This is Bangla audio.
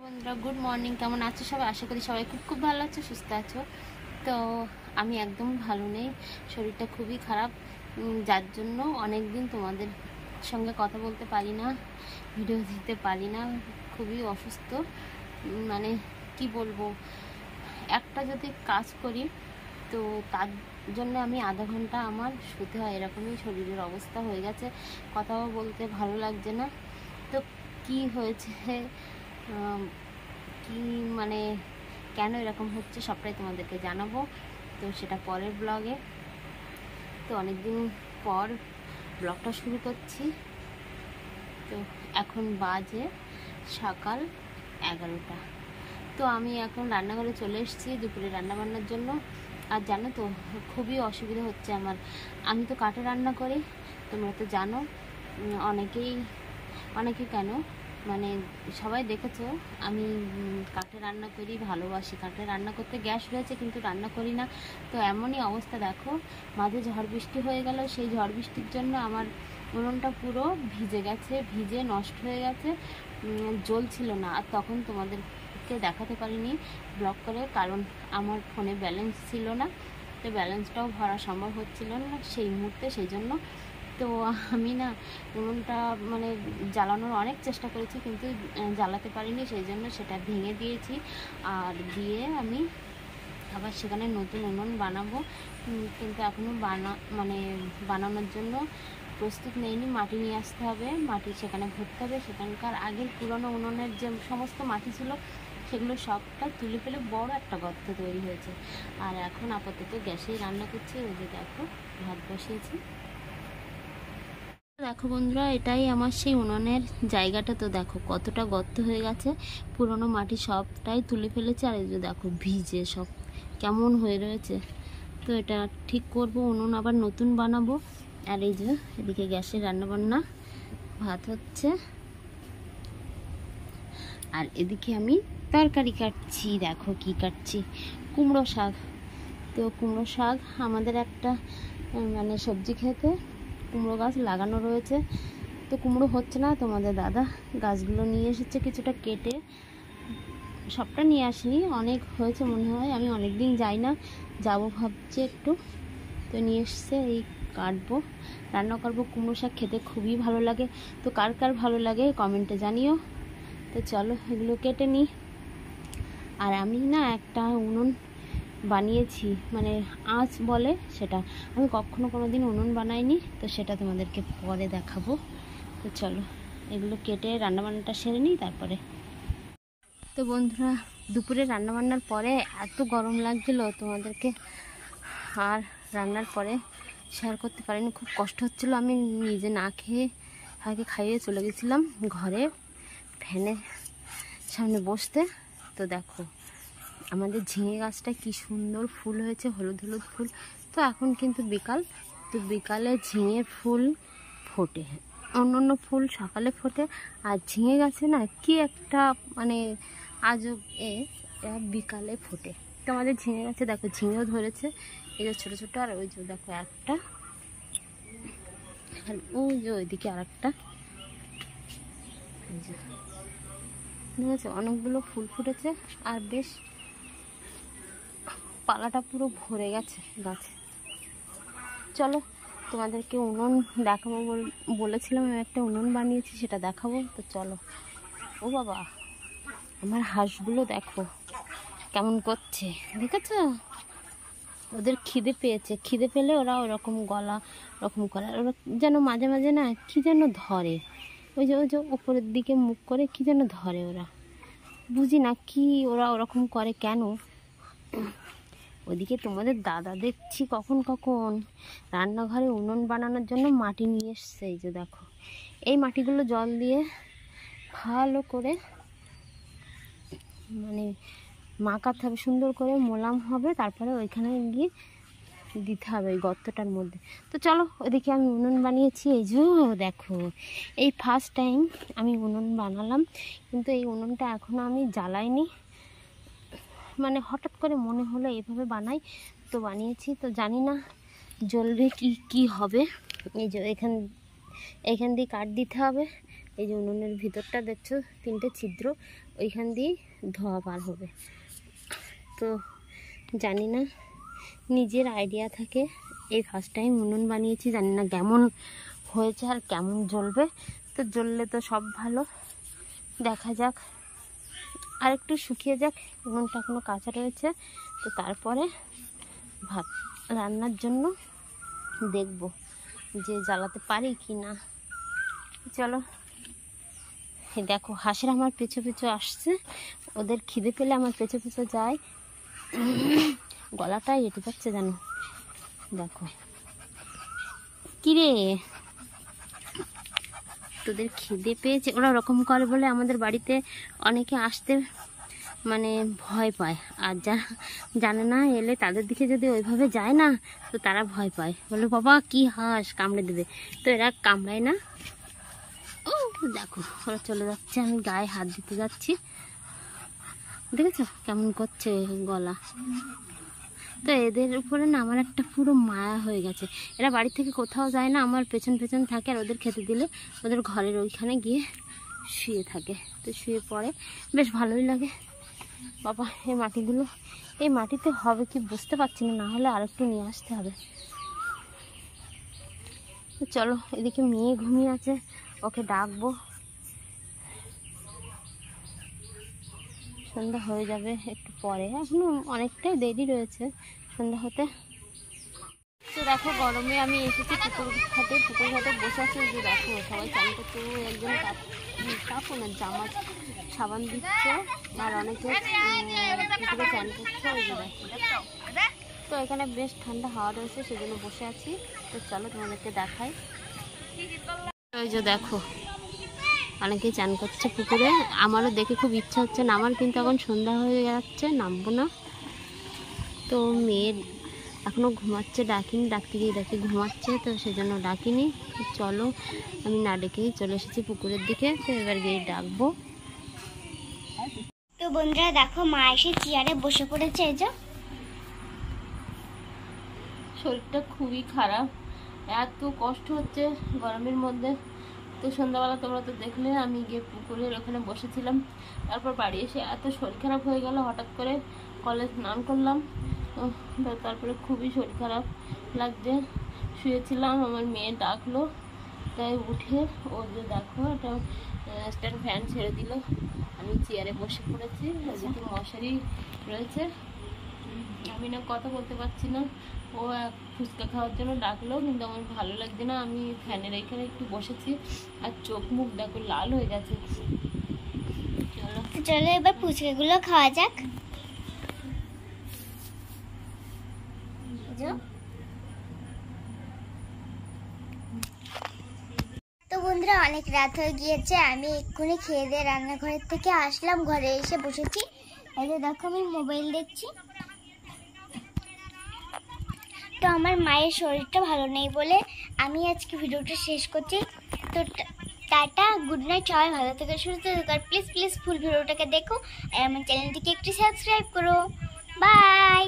বন্ধুরা গুড মর্নিং, কেমন আছো সবাই? আশা করি সবাই খুব খুব ভালো আছো, সুস্থ আছো। তো আমি একদম ভালো নেই, শরীরটা খুবই খারাপ, যার জন্য অনেক দিন তোমাদের সঙ্গে কথা বলতে পারি না, ভিডিও দিতে পারি না। খুবই অসুস্থ, মানে কি বলবো, একটা যদি কাজ করি তো তার জন্য আমি আধা ঘন্টা আমার শুতে হয়, এরকমই শরীরের অবস্থা হয়ে গেছে। কথাও বলতে ভালো লাগছে না। তো কি হয়েছে, কি মানে কেন এরকম হচ্ছে সবটাই তোমাদেরকে জানাবো, তো সেটা পরের ব্লগে। তো অনেকদিন পর ব্লগটা শুরু করছি। তো এখন বাজে সকাল 11টা। তো আমি এখন রান্নাঘরে চলে এসেছি দুপুরে রান্না বান্নার জন্য। আর জানো তো খুবই অসুবিধা হচ্ছে আমার, আমি তো কাঠে রান্না করি, তোমরা তো জানো। অনেকে কেন মানে সবাই দেখেছো আমি কাঠে রান্না করি, ভালোবাসি কাঠে রান্না করতে। গ্যাস রয়েছে কিন্তু রান্না করি না। তো এমনই অবস্থা, দেখো মাঝে ঝড় বৃষ্টি হয়ে গেল, সেই ঝড় বৃষ্টির জন্য আমার উনুনটা পুরো ভিজে গেছে, ভিজে নষ্ট হয়ে গেছে, জ্বলছিল না। আর তখন তোমাদেরকে দেখাতে পারিনি ব্লগ করে, কারণ আমার ফোনে ব্যালেন্স ছিল না, তো ব্যালেন্সটাও ভরা সম্ভব হচ্ছিল না সেই মুহূর্তে। সেই জন্য তো আমি না উনুনটা মানে জ্বালানোর অনেক চেষ্টা করেছি, কিন্তু জ্বালাতে পারিনি, সেই জন্য সেটা ভেঙে দিয়েছি। আর দিয়ে আমি আবার সেখানে নতুন উনুন বানাবো, কিন্তু এখনও বানানোর জন্য প্রস্তুত নেইনি। মাটি নিয়ে আসতে হবে, মাটি সেখানে ভরতে হবে। সেখানকার আগের পুরনো উনুনের যে সমস্ত মাটি ছিল সেগুলো সবটা তুলে ফেলে বড় একটা গর্ত তৈরি হয়েছে। আর এখন আপাতত গ্যাসেই রান্না করছি। ওই যে দেখো ভাত বসিয়েছি। দেখো বন্ধুরা, এটাই আমার সেই উনুনের জায়গাটা। তো দেখো কতটা গর্ত হয়ে গেছে, পুরনো মাটি সবটাই তুলে ফেলেছে। আর এই যে দেখো ভিজে সব কেমন হয়ে রয়েছে। তো এটা ঠিক করব, উনুন আবার নতুন বানাবো। আর এই যে এদিকে গ্যাসে রান্নাবান্না, ভাত হচ্ছে, আর এদিকে আমি তরকারি কাটছি। দেখো কি কাটছি, কুমড়ো শাক। তো কুমড়ো শাক আমাদের একটা মানে সবজি খেতে কুমড়ো গাছ লাগানো রয়েছে। তো কুমড়ো হচ্ছে না, তোমাদের দাদা গাছগুলো নিয়ে এসেছে কিছুটা কেটে, সবটা নিয়ে আসিনি, অনেক হয়েছে মনে হয়। আমি অনেক দিন যাই না, যাবো ভাবছি একটু। তো নিয়ে এসছে, এই কাটবো, রান্না করবো। কুমড়ো শাক খেতে খুবই ভালো লাগে। তো কার কার ভালো লাগে কমেন্টে জানিও। তো চলো এগুলো কেটে নিই। আর আমি না একটা উনুন বানিয়েছি, মানে আঁচ বলে সেটা, আমি কখনো কোনো দিন উনুন বানাইনি, তো সেটা তোমাদেরকে পরে দেখাবো। তো চলো এগুলো কেটে রান্নাবান্নাটা সেরে নিই তারপরে। তো বন্ধুরা, দুপুরে রান্নাবান্নার পরে এত গরম লাগছিল তোমাদেরকে আর রান্নার পরে শেয়ার করতে পারিনি, খুব কষ্ট হচ্ছিল। আমি নিজে না খেয়ে আগে খাইয়ে চলে গেছিলাম ঘরে ফ্যানের সামনে বসতে। তো দেখো আমাদের ঝিঙে গাছটা কি সুন্দর ফুল হয়েছে, হলুদ হলুদ ফুল। তো এখন কিন্তু বিকাল, তো বিকালে ঝিঙের ফুল ফোটে, অন্য অন্য ফুল সকালে ফোটে, আর ঝিঙে গাছে না কি একটা মানে আজব বিকালে ফোটে। তো আমাদের ঝিঙে গাছে দেখো ঝিঙেও ধরেছে, এই যে ছোটো ছোটো, আর ওই যে দেখো একটা, আর ওই যে ওইদিকে আর একটা, ঠিক আছে, অনেকগুলো ফুল ফুটেছে। আর বেশ পালাটা পুরো ভরে গেছে গাছে। চলো তোমাদেরকে উনুন দেখাবো বলেছিলাম, আমি একটা উনুন বানিয়েছি সেটা দেখাবো। তো চলো। ও বাবা, আমার হাঁসগুলো দেখো কেমন করছে, দেখেছো? ওদের খিদে পেয়েছে, খিদে পেলে ওরা ওরকম গলা ওরকম করে, ওরা যেন মাঝে মাঝে না কি যেন ধরে, ওই যে উপরের দিকে মুখ করে কি যেন ধরে, ওরা বুঝি না কি ওরা ওরকম করে কেন। ওদিকে তোমাদের দাদা দেখছি কখন কখন রান্নাঘরে উনুন বানানোর জন্য মাটি নিয়ে এসছে। এই যে দেখো এই মাটিগুলো জল দিয়ে ভালো করে মানে মাখাতে হবে, সুন্দর করে মোলাম হবে, তারপরে ওইখানে গিয়ে দিতে হবে ওই গর্তটার মধ্যে। তো চলো ওদিকে আমি উনুন বানিয়েছি। এই যে দেখো এই ফার্স্ট টাইম আমি উনুন বানালাম, কিন্তু এই উনুনটা এখনও আমি জ্বালাইনি, মানে হঠাৎ করে মনে হলো এইভাবে বানাই, তো বানিয়েছি। তো জানি না জ্বলবে কি হবে। এই যে এখান দিয়ে কাঠ দিতে হবে। এই যে উনুনের ভিতরটা দেখছো 3টে ছিদ্র, ওইখান দিয়েই ধোয়া বার হবে। তো জানি না, নিজের আইডিয়া থাকে। এই ফার্স্ট টাইম উনুন বানিয়েছি, জানি না কেমন হয়েছে আর কেমন জ্বলবে। তো জ্বললে তো সব ভালো, দেখা যাক। আর একটু শুকিয়ে যাক, উনুনটা এখনো কাঁচা রয়েছে। তো তারপরে ভাত রান্নার জন্য দেখব যে জ্বালাতে পারি কি না। চলো, দেখো হাঁসের আমার পেছু পেছু আসছে, ওদের খিদে পেলে আমার পেছু পেছু যায়। গলাটাই এঁটে যাচ্ছে জানো। দেখো কিরে, তোদের খিদে পেয়েছে? ওরা ওরকম করে বলে আমাদের বাড়িতে অনেকে আসতে মানে ভয় পায়, আর জানে না এলে তাদের দিকে যদি ওইভাবে যায় না তো তারা ভয় পায়, বলে বাবা কি হাঁস কামড়ে দেবে। তো এরা কামড়ায় না। ও দেখো ওরা চলে যাচ্ছে, আমি গায়ে হাত দিতে যাচ্ছি, দেখেছো কেমন করছে গলা। তো এদের উপরে না আমার একটা পুরো মায়া হয়ে গেছে। এরা বাড়ি থেকে কোথাও যায় না, আমার পেছন পেছন থাকে। আর ওদের খেতে দিলে ওদের ঘরের ওইখানে গিয়ে শুয়ে থাকে। তো শুয়ে পড়ে, বেশ ভালোই লাগে। বাবা এই মাটিগুলো, এই মাটিতে হবে কি বুঝতে পারছি না, না হলে আরেকটু নিয়ে আসতে হবে। চলো, এদিকে মেয়ে ঘুমিয়ে আছে, ওকে ডাকবো। সন্ধ্যা হয়ে যাবে একটু পরে, এখনো অনেকটাই দেরি রয়েছে সন্ধ্যা হতে। তো দেখো গরমে আমি এসেছি পুকুর ঘাটে বসে আছি। যে দেখো সবাই চান করতে, একজন কাপড় না জামা সাবান দিচ্ছে, আর অনেকে পুকুরে চান করছে। ওই যে দেখো, তো এখানে বেশ ঠান্ডা হাওয়া রয়েছে, সেজন্য বসে আছি। তো চলো তোমাদেরকে দেখাই। ওই যে দেখো অনেকেই চান করছে পুকুরে, আমারও দেখে খুব ইচ্ছা হচ্ছে নামার, কিন্তু এখন সন্ধ্যা হয়ে যাচ্ছে, নামবো না। তো মেয়ের এখনও ঘুমাচ্ছে, ডাকিনি, ডাকতে গিয়ে দেখি ঘুমাচ্ছে, তো সেজন্য ডাকিনি। চলো, আমি না ডেকেই চলে এসেছি পুকুরের দিকে। তো এবার গিয়ে ডাকবো। তো বন্ধুরা দেখো, মা এসে চেয়ারে বসে পড়েছে। এই যে শরীরটা খুবই খারাপ, এত কষ্ট হচ্ছে গরমের মধ্যে। তো সন্ধ্যাবেলা তোমরা তো দেখলে আমি গিয়ে পুকুরের ওখানে বসেছিলাম, তারপর বাড়ি এসে এত শরীর খারাপ হয়ে গেল, হঠাৎ করে কলে স্নান করলাম। তারপরে খুবই শরীর খারাপ লাগছে, শুয়েছিলাম, আমার মেয়ে ডাকলো, তাই উঠে ও যে দেখো একটা স্ট্যান্ড ফ্যান ছেড়ে দিল, আমি চেয়ারে বসে পড়েছি। ওদিকে মশারি রয়েছে, আমি না কথা বলতে পারছি না। ও ফুচকা খাওয়ার জন্য ডাকলো, কিন্তু আমার ভালো লাগছে না, আমি ফ্যানের এখানে একটু বসেছি। আর চোখ মুখ দেখো লাল হয়ে গেছে। চলো এবার ফুচকাগুলো খাওয়া যাক। তো বন্ধুরা অনেক রাত হয়ে গিয়েছে, আমি এক্ষুনি খেয়ে দিয়ে রান্নাঘরের থেকে আসলাম, ঘরে এসে বসেছি। এই যে দেখো আমি মোবাইল দেখছি। তো আমার মায়ের শরীরটা ভালো নেই বলে আমি আজকে ভিডিওটা শেষ করছি। তো টাটা, গুড নাইট, সবাই ভালো থেকে সুস্থ থেকো। আর প্লিজ ফুল ভিডিওটাকে দেখো, আর আমার চ্যানেলটিকে একটু সাবস্ক্রাইব করো। বাই।